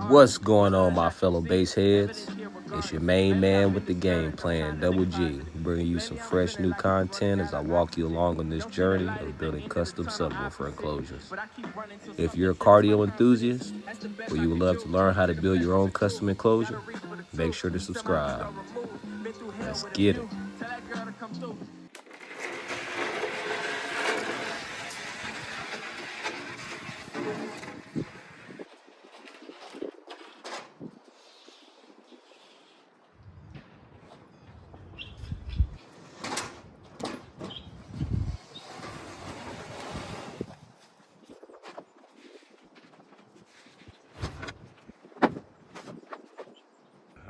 What's going on, my fellow base heads? It's your main man with the game plan, Double G, bringing you some fresh new content as I walk you along on this journey of building custom subwoofer enclosures. If you're a cardio enthusiast or you would love to learn how to build your own custom enclosure, make sure to subscribe. Let's get it.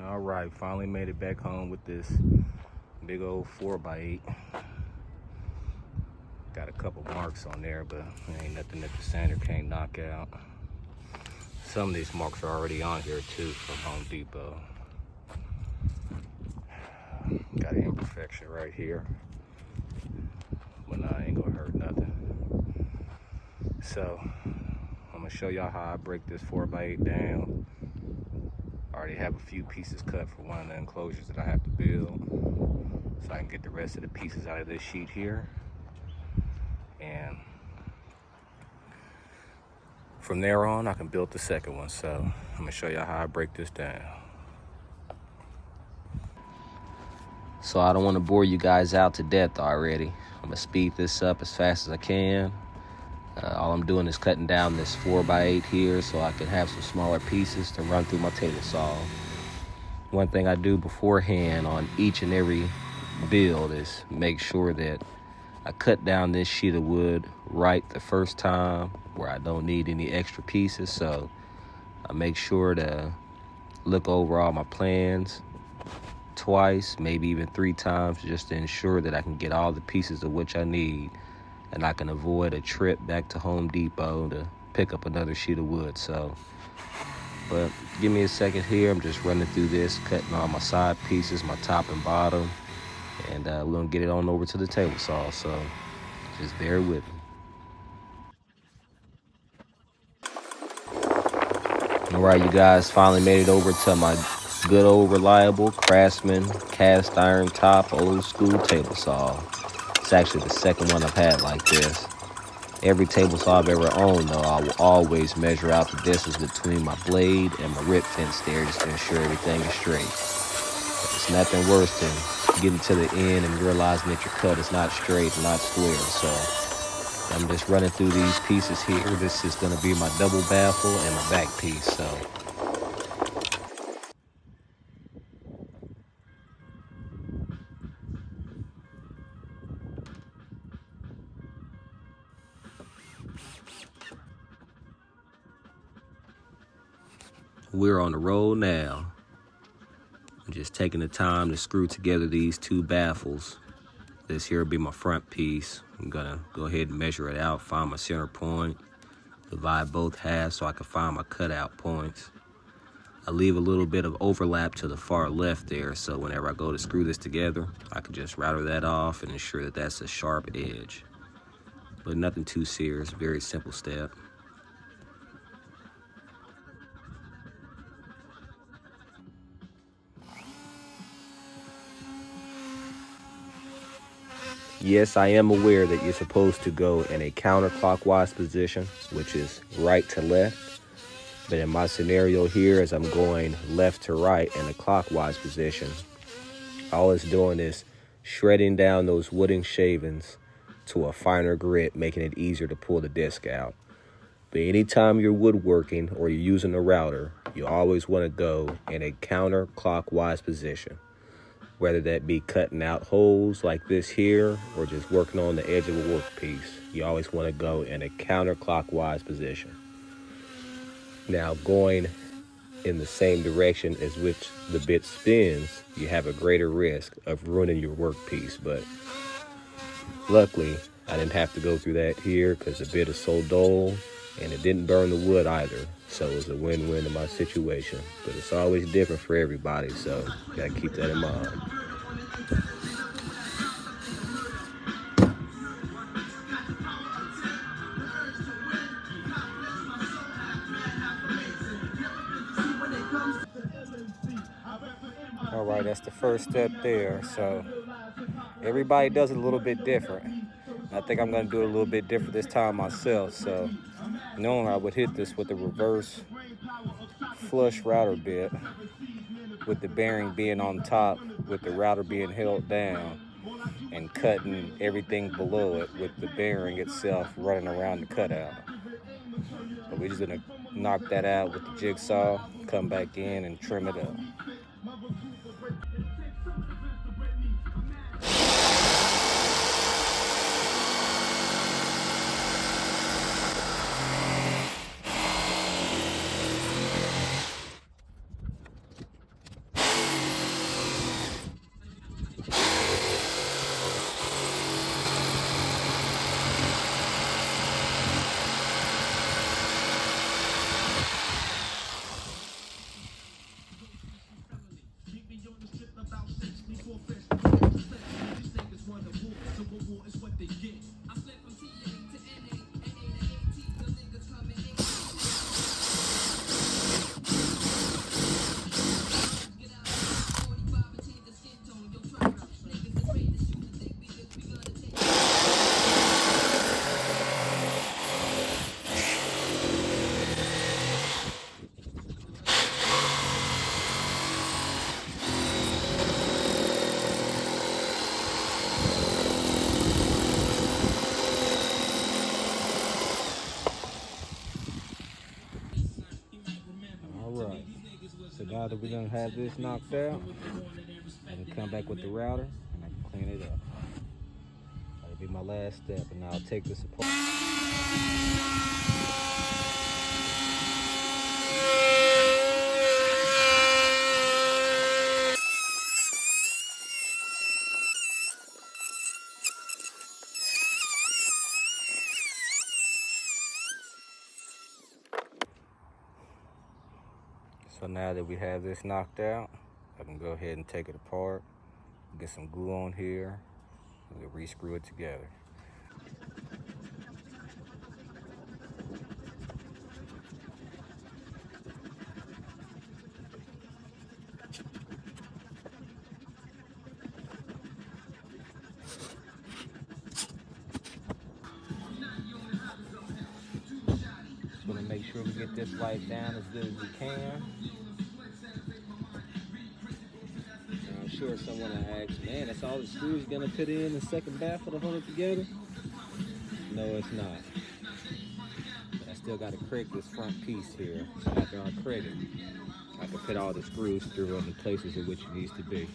All right, finally made it back home with this big old 4x8. Got a couple marks on there, but ain't nothing that the sander can't knock out. Some of these marks are already on here too from Home Depot. Got an imperfection right here, but nah, ain't gonna hurt nothing. So I'm gonna show y'all how I break this 4x8 down. I already have a few pieces cut for one of the enclosures that I have to build, so I can get the rest of the pieces out of this sheet here. And from there on, I can build the second one. So I'm gonna show y'all how I break this down. So I don't want to bore you guys out to death already. I'm gonna speed this up as fast as I can. All I'm doing is cutting down this 4x8 here so I can have some smaller pieces to run through my table saw. One thing I do beforehand on each and every build is make sure that I cut down this sheet of wood right the first time where I don't need any extra pieces. So I make sure to look over all my plans twice, maybe even 3 times, just to ensure that I can get all the pieces of which I need and I can avoid a trip back to Home Depot to pick up another sheet of wood. So, but give me a second here. I'm just running through this, cutting all my side pieces, my top and bottom, and we're gonna get it on over to the table saw. So just bear with me. All right, you guys, finally made it over to my good old reliable Craftsman cast iron top old school table saw. It's actually the second one I've had like this. Every table saw I've ever owned, though, I will always measure out the distance between my blade and my rip fence there just to ensure everything is straight. It's nothing worse than getting to the end and realizing that your cut is not straight and not square. So I'm just running through these pieces here. This is going to be my double baffle and my back piece. So we're on the road now. I'm just taking the time to screw together these 2 baffles. This here will be my front piece. I'm gonna go ahead and measure it out, find my center point, divide both halves so I can find my cutout points. I leave a little bit of overlap to the far left there, so whenever I go to screw this together, I can just router that off and ensure that that's a sharp edge. But nothing too serious, very simple step. Yes, I am aware that you're supposed to go in a counterclockwise position, which is right to left. But in my scenario here, as I'm going left to right in a clockwise position, all it's doing is shredding down those wooden shavings to a finer grit, making it easier to pull the disc out. But anytime you're woodworking or you're using a router, you always want to go in a counterclockwise position. Whether that be cutting out holes like this here or just working on the edge of a workpiece, you always want to go in a counterclockwise position. Now, going in the same direction as which the bit spins, you have a greater risk of ruining your workpiece. But luckily, I didn't have to go through that here because the bit is so dull and it didn't burn the wood either. So it was a win-win in my situation. But it's always different for everybody, so you gotta keep that in mind. right, that's the first step there. So everybody does it a little bit different. I think I'm going to do it a little bit different this time myself. So normally I would hit this with a reverse flush router bit, with the bearing being on top, with the router being held down, and cutting everything below it with the bearing itself running around the cutout. But we're just going to knock that out with the jigsaw, come back in and trim it up. Alright, so now that we're going to have this knocked out, I can come back with the router and I can clean it up. That'll be my last step, and now I'll take this apart. So now that we have this knocked out, I can go ahead and take it apart, get some glue on here, and we'll re-screw it together. Just want to make sure we get this light down as good as we can. I'm sure someone will ask, man, that's all the screws you're going to put in the second baffle to hold it together? No, it's not. But I still got to crank this front piece here. So after I crank it, I can fit all the screws through in the places in which it needs to be.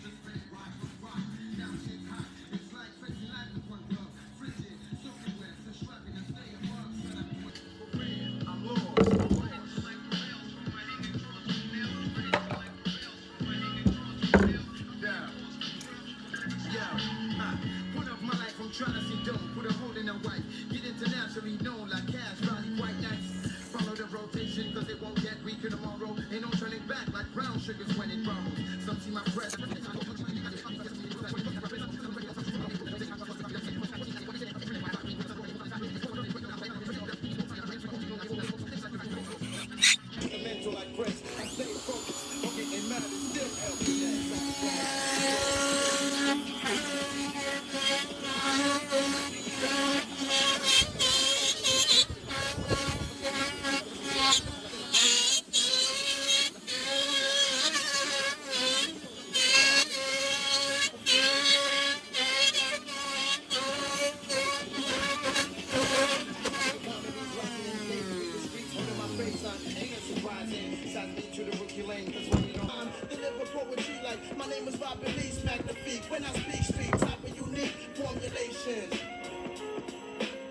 Cause it won't get weaker tomorrow. Ain't no turning back like brown sugars when it grows. Some see my breath. Mental like Chris, I stay focused. Okay, and mad is still healthy. My name is Bobby Lee's magnifique. When I speak type of unique formulation.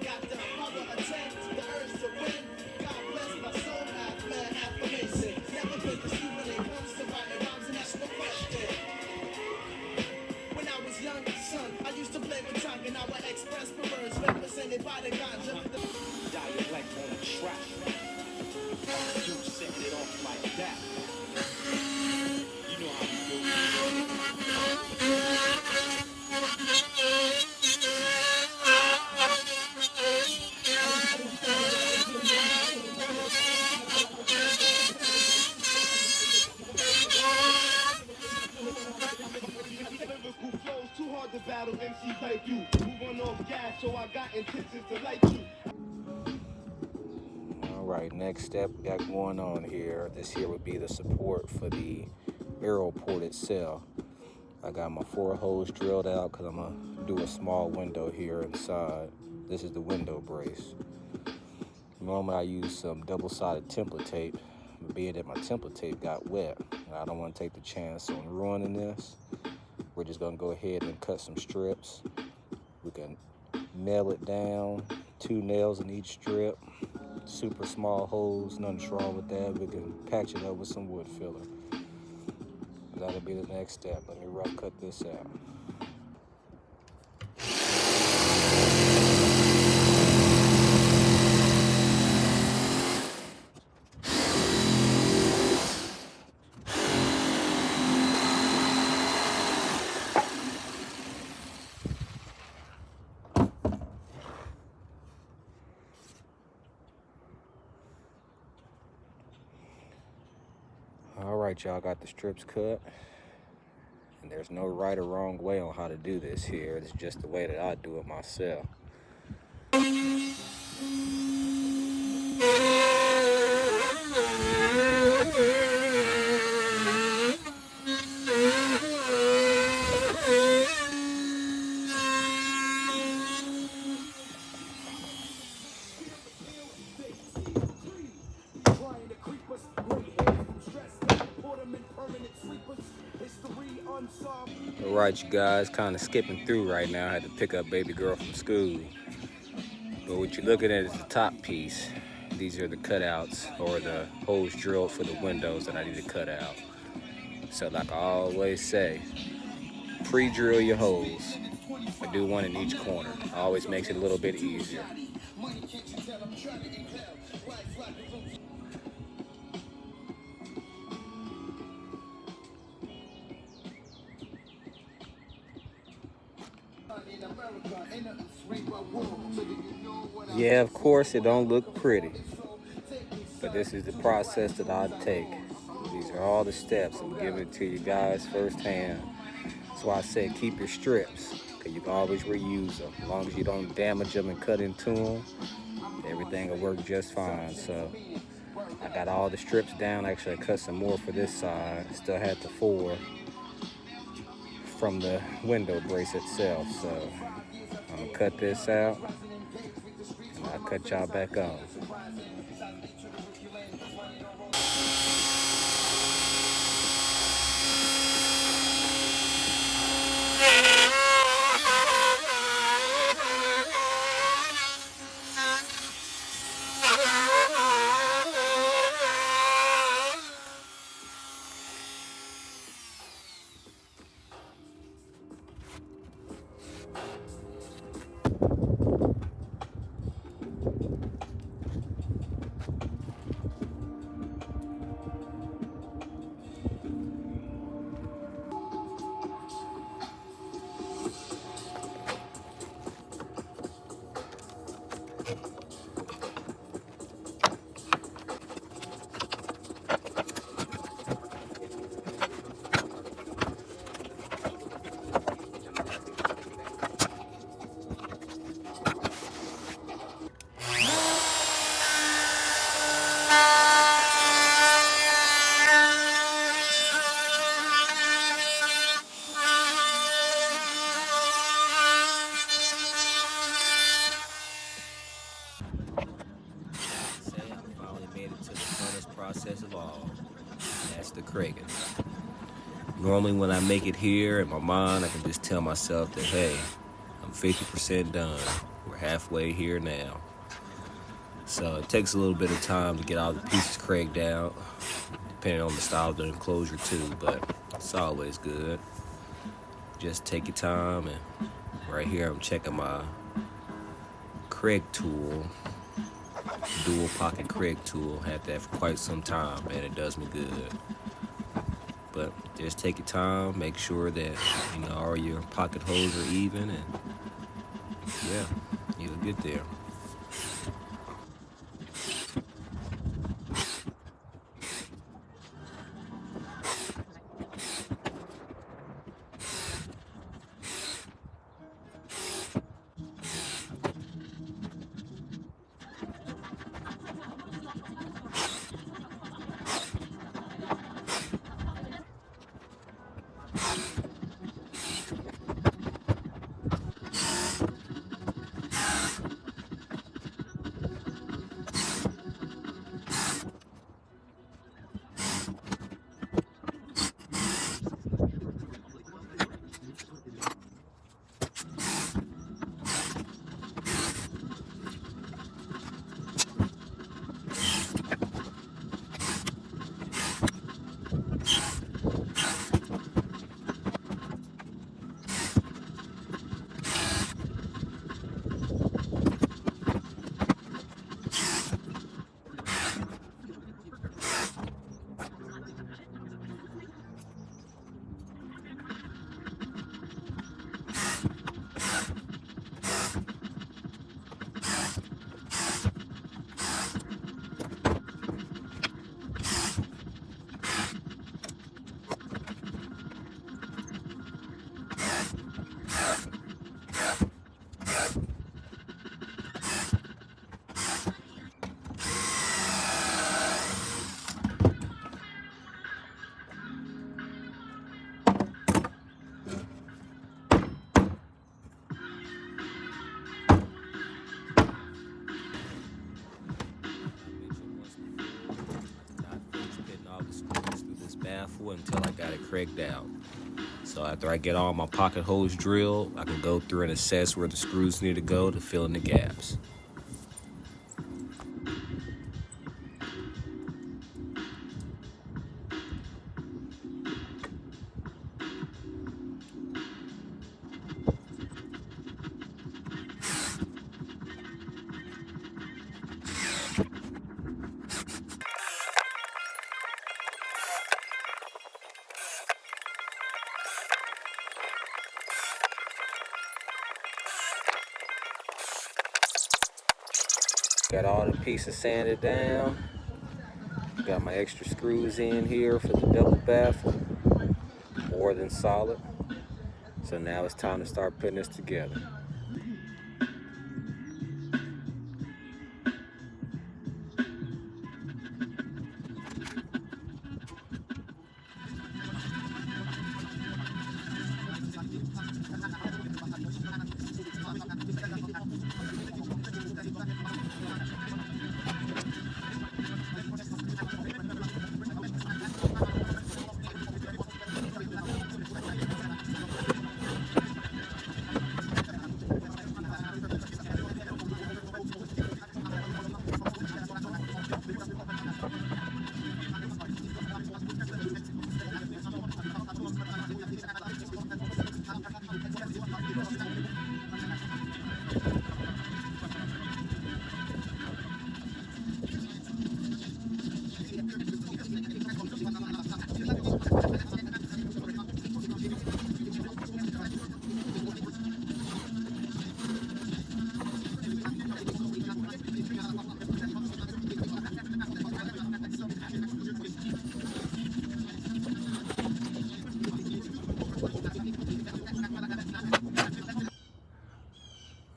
Got the hunger, attempt, the urge to win. God bless my soul, half man, affirmation. Never been deceived when it comes to writing rhymes, and that's no question. When I was young, son, I used to play with tongue, and I would express the words represented by the ganja. Dialect on a track. You set it off like that. You know how we do. who run off gas, so I got intentions to light you. All right, next step we got going on here. This here would be the support for the Aero port itself. I got my 4 holes drilled out because I'm gonna do a small window here inside. This is the window brace. Normally I use some double-sided template tape, but being that my template tape got wet, and I don't want to take the chance on ruining this, we're just gonna go ahead and cut some strips. We can nail it down, 2 nails in each strip, super small holes, nothing's wrong with that. We can patch it up with some wood filler. That'll be the next step. Let me rough cut this out. All right, y'all, got the strips cut. And there's no right or wrong way on how to do this here. It's just the way that I do it myself. All right, you guys, kind of skipping through right now. I had to pick up baby girl from school. But what you're looking at is the top piece. These are the cutouts or the holes drilled for the windows that I need to cut out. So like I always say, pre-drill your holes. I do one in each corner. Always makes it a little bit easier. Yeah, of course it don't look pretty, but this is the process that I take. These are all the steps. I'm giving it to you guys firsthand. That's why I said keep your strips, because you can always reuse them. As long as you don't damage them and cut into them, everything will work just fine. So I got all the strips down. Actually, I cut some more for this side. Still had the 4 from the window brace itself. So I'm gonna cut this out, and I'll cut y'all back on. Process of all. That's the Kragen. Normally when I make it here in my mind, I can just tell myself that, hey, I'm 50% done. We're halfway here now. So it takes a little bit of time to get all the pieces cranked out, depending on the style of the enclosure too, but it's always good. Just take your time, and right here I'm checking my Kreg tool. Dual pocket Kreg tool. Had that for quite some time, and it does me good. But just take your time, make sure that all your pocket holes are even, and yeah, you'll get there. careful until I got it cranked out. So after I get all my pocket holes drilled, I can go through and assess where the screws need to go to fill in the gaps. Got all the pieces sanded down. Got my extra screws in here for the double baffle. More than solid. So now it's time to start putting this together.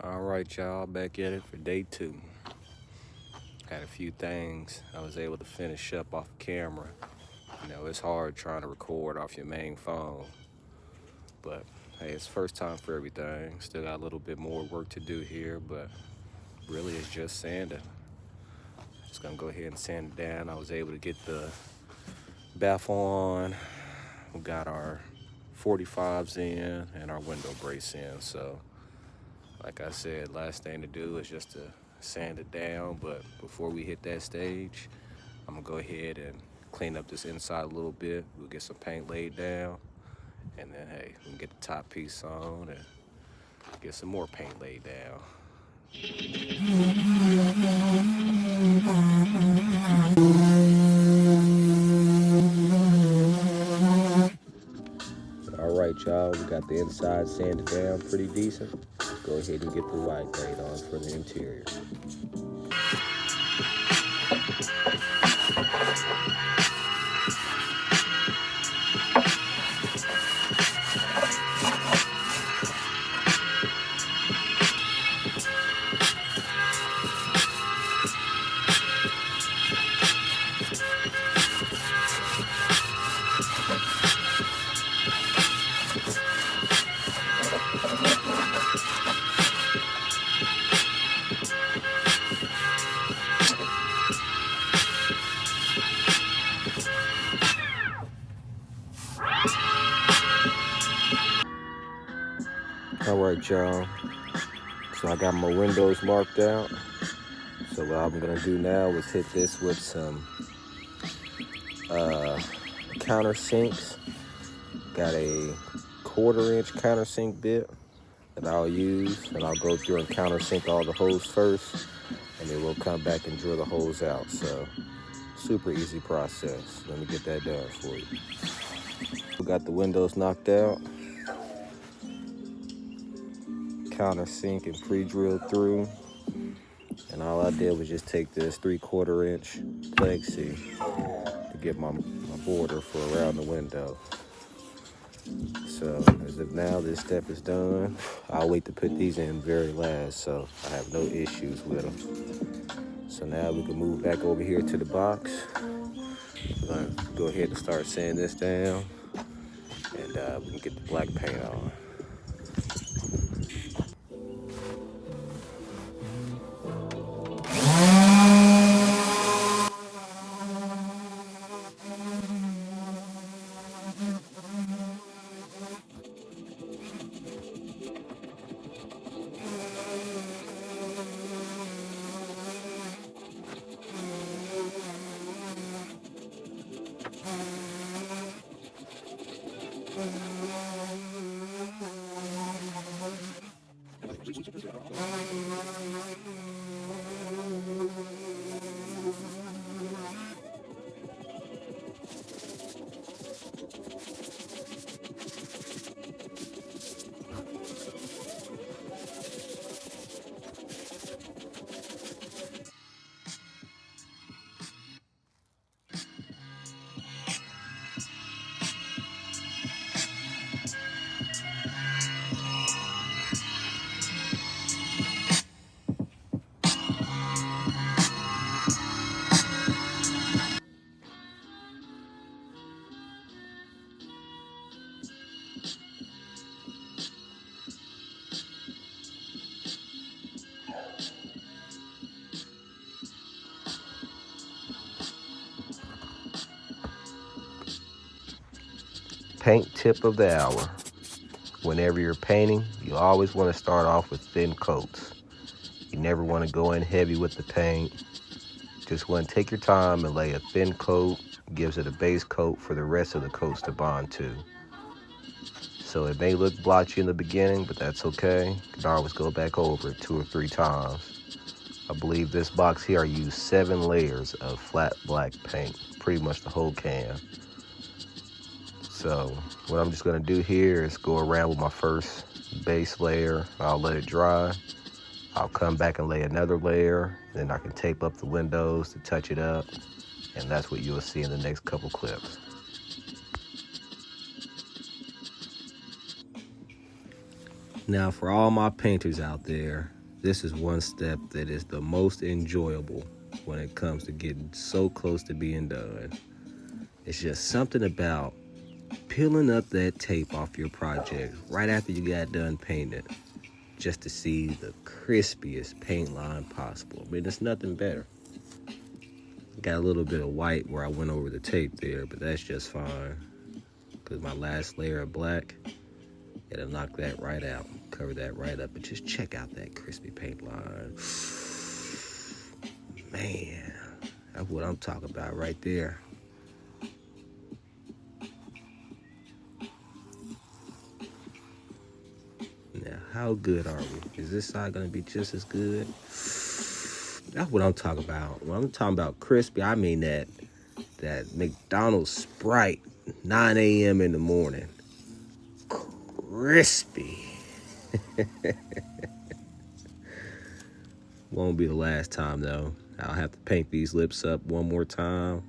All right, y'all, back at it for day 2. Had a few things I was able to finish up off camera. You know, it's hard trying to record off your main phone, but hey, it's first time for everything. Still got a little bit more work to do here, but really it's just sanding. Just gonna go ahead and sand it down. I was able to get the baffle on. We got our 45s in and our window brace in, so like I said, last thing to do is just to sand it down. But before we hit that stage, I'm gonna go ahead and clean up this inside a little bit. We'll get some paint laid down, and then hey, we can get the top piece on and get some more paint laid down. All right, y'all, we got the inside sanded down pretty decent. Let's go ahead and get the white laid on for the interior. All right, y'all. So I got my windows marked out. So what I'm gonna do now is hit this with some countersinks. Got a 1/4-inch countersink bit that I'll use, and I'll go through and countersink all the holes first, and then we'll come back and drill the holes out. So super easy process. Let me get that done for you. We got the windows knocked out, countersink and pre-drilled through, and all I did was just take this 3/4-inch plexi to get my border for around the window. So as of now, this step is done. I'll wait to put these in very last, so I have no issues with them. So now we can move back over here to the box. We're gonna go ahead and start sanding this down, and we can get the black paint on. paint tip of the hour. Whenever you're painting, you always want to start off with thin coats. You never want to go in heavy with the paint. Just want to take your time and lay a thin coat, gives it a base coat for the rest of the coats to bond to. So it may look blotchy in the beginning, but that's okay. You can always go back over it 2 or 3 times. I believe this box here I used 7 layers of flat black paint, pretty much the whole can. So what I'm just gonna do here is go around with my first base layer. I'll let it dry. I'll come back and lay another layer. Then I can tape up the windows to touch it up. And that's what you'll see in the next couple clips. Now for all my painters out there, this is one step that is the most enjoyable when it comes to getting so close to being done. It's just something about peeling up that tape off your project right after you got done painting it, just to see the crispiest paint line possible. I mean, there's nothing better. Got a little bit of white where I went over the tape there, but that's just fine, because my last layer of black, it'll knock that right out, cover that right up, but just check out that crispy paint line. Man, that's what I'm talking about right there. Now, how good are we? Is this side gonna be just as good? That's what I'm talking about. When I'm talking about crispy, I mean that McDonald's Sprite, 9 a.m. in the morning. Crispy. Won't be the last time though. I'll have to paint these lips up one more time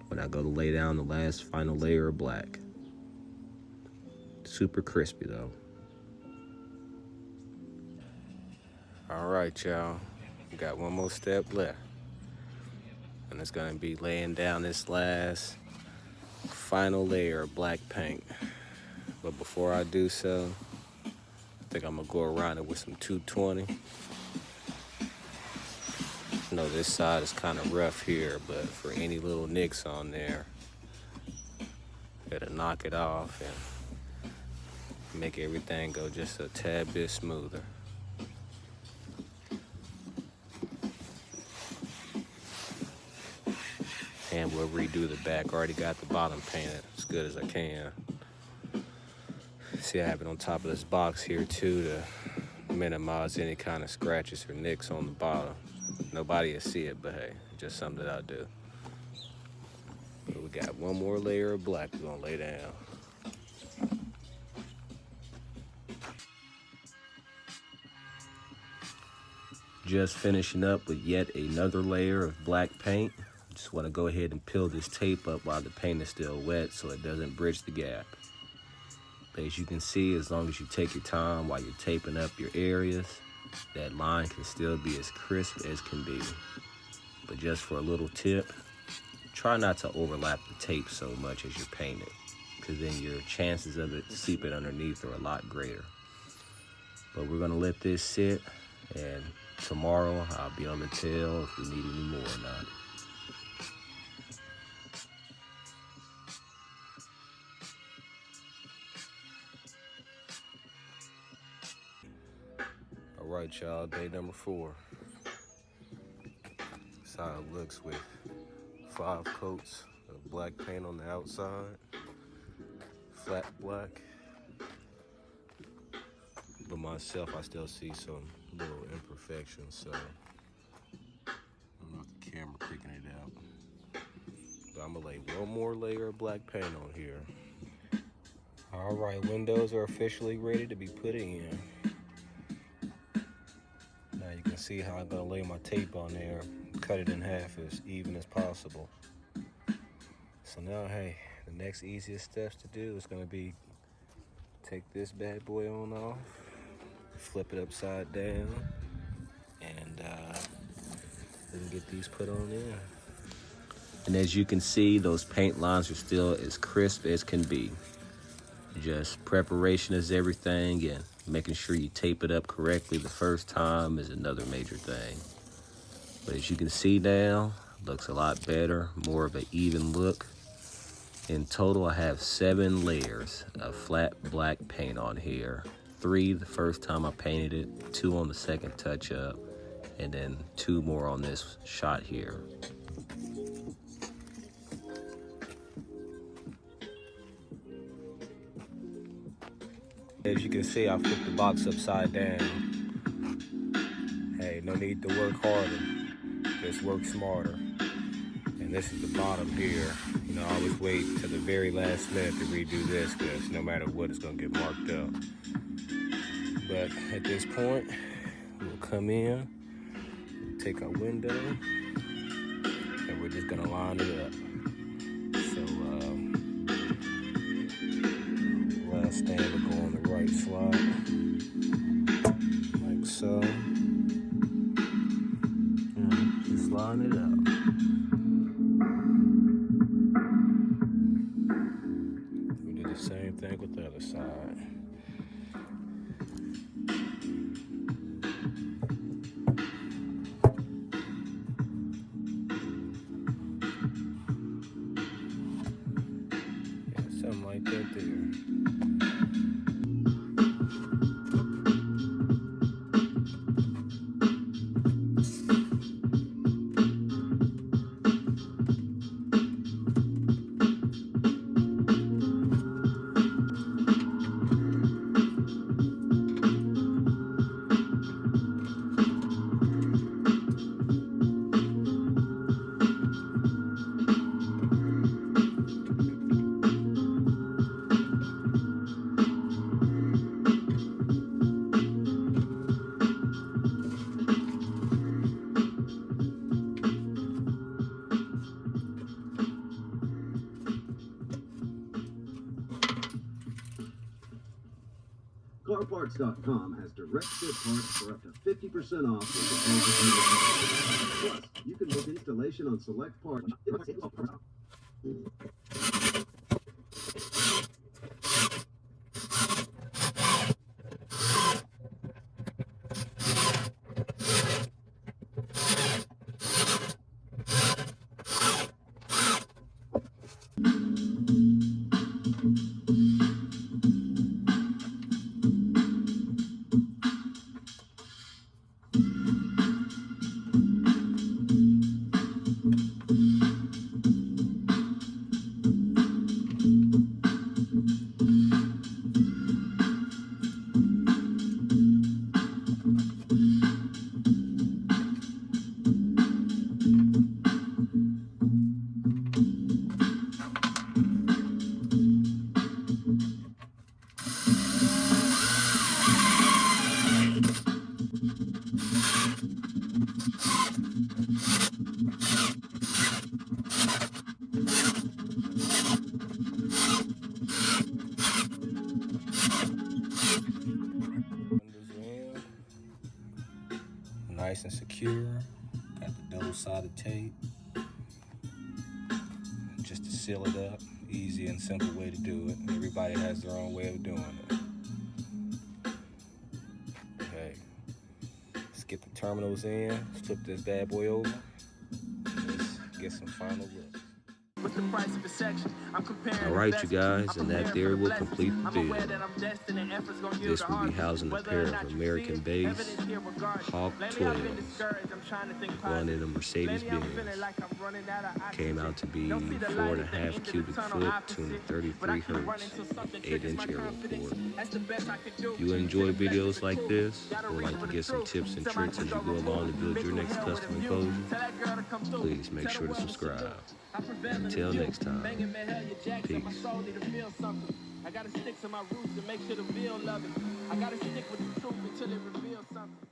when I go to lay down the last final layer of black. Super crispy though. All right, y'all. We got one more step left. And it's gonna be laying down this last final layer of black paint. But before I do so, I think I'm gonna go around it with some 220. You know, this side is kind of rough here, but for any little nicks on there, it'll knock it off and make everything go just a tad bit smoother. And we'll redo the back. Already got the bottom painted as good as I can. See, I have it on top of this box here too to minimize any kind of scratches or nicks on the bottom. Nobody will see it, but hey, just something that I do. But we got one more layer of black we're gonna lay down. Just finishing up with yet another layer of black paint. Just want to go ahead and peel this tape up while the paint is still wet so it doesn't bridge the gap. But as you can see, as long as you take your time while you're taping up your areas, that line can still be as crisp as can be. But just for a little tip, try not to overlap the tape so much as you're painting, because then your chances of it seeping underneath are a lot greater. But we're gonna let this sit, and tomorrow I'll be on the tail if we need any more or not. All right, y'all, day number 4. That's how it looks with 5 coats of black paint on the outside, flat black. But myself, I still see some little imperfections, so I don't know if the camera picking it out. But I'm gonna lay one more layer of black paint on here. All right, windows are officially ready to be put in. Now you can see how I'm gonna lay my tape on there, cut it in half as even as possible. So now, hey, the next easiest steps to do is gonna be take this bad boy on off, flip it upside down, and we can get these put on in. And as you can see, those paint lines are still as crisp as can be. Just preparation is everything, and making sure you tape it up correctly the first time is another major thing. But as you can see now, it looks a lot better, more of an even look. In total, I have 7 layers of flat black paint on here. 3 the first time I painted it, 2 on the second touch up, and then 2 more on this shot here. As you can see, I flipped the box upside down. Hey, no need to work harder, just work smarter. And this is the bottom here. You know, I always wait to the very last minute to redo this because no matter what, it's gonna get marked up. But at this point, we'll come in, take our window, and we're just gonna line it up. So, last stand will go on the right slot, like so. And just line it up. We do the same thing with the other side. Something like that there. CarParts.com has direct fit parts for up to 50% off. Plus, you can book installation on select parts. Nice and secure. Got the double-sided tape just to seal it up. Easy and simple way to do it. Everybody has their own way of doing it. Okay, let's get the terminals in. Let's flip this bad boy over. Let's get some final looks. What's the price of a section? I'm comparing. All right, you guys, and that there will complete the build. This will be housing a pair of American base Hawk 12s going in a Mercedes-Benz. Came out to be 4.5 cubic foot, tuned 33 hertz, 8-inch Aero port. If you enjoy videos like this, or would like to get some tips and tricks as you go along to build your next custom enclosure, please make sure to subscribe. Until next time, peace. I gotta stick to my roots and make sure the real love it. I gotta stick with the truth until it reveals something.